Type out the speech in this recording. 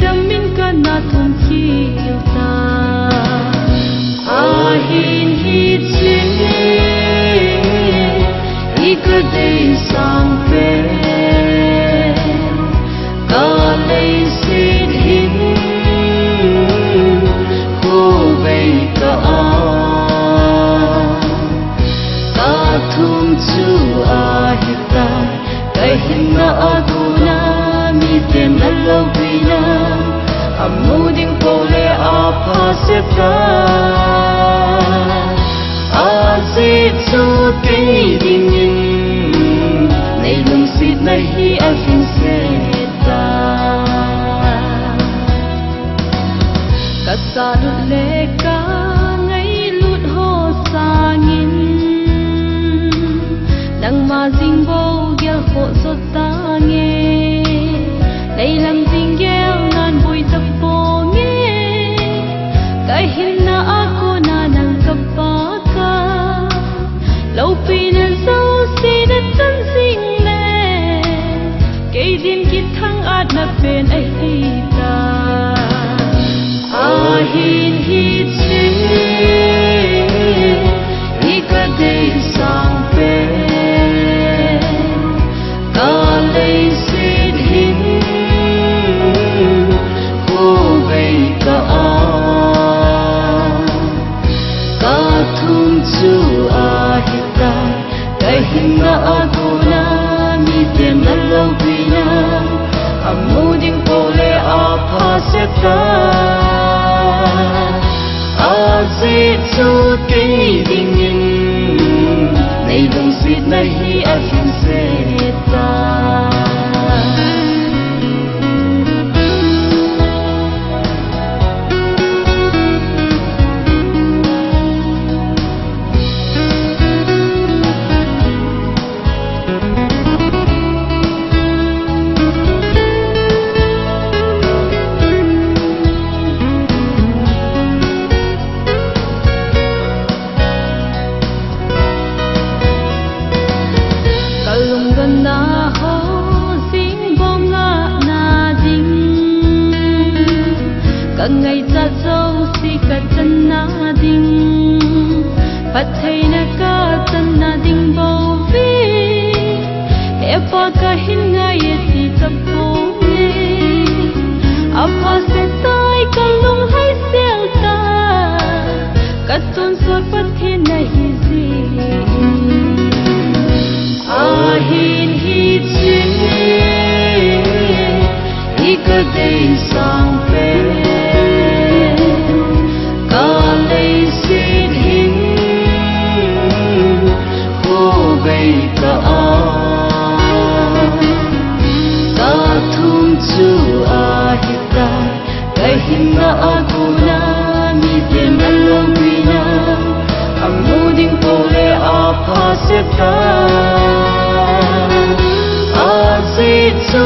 damin ka na thum khil ta ahin hi che ik dei sang pe ka lei sin hin ko vei ka a ka thum chu a hi ta kai hin na aguna mi tem na lo vina amuding pole a pha se ta azi chu ke ding nei lung sit na hi a fin se ta ka sa lu le ka ngai lut ho sangin nang ma jing bo gel ho so ta nge nei lang jing gel nan bui ta po nge kai hin na ako na nang ka pa ka lâu pi na sau si na tan sing le cây dim kít thăng át na bên ai hi ta hin hi che hi ka dei sang pe ka lei sin hin ko vei ka a ka thum chu a hi ta kai hin na aguna mi tem na lo vina amuding pole a pha se ta azi chu ke ding nei lung sit na hi a fin se ta na ho sing bom nga na ding ka ngai cha chau si ka chan na ding pat thei na ka chan na ding bo vi e pa ka hin nga ye ti ta po nge apa se tai ka lung hai sel ta ka tun so pat the na hi si ahin hi che ik dei sang pe ka lei sin hin ko vei ka a ka thum chu a hi ta kai hin na aguna mi tem na lo vina amuding pole a pha se ta azi chu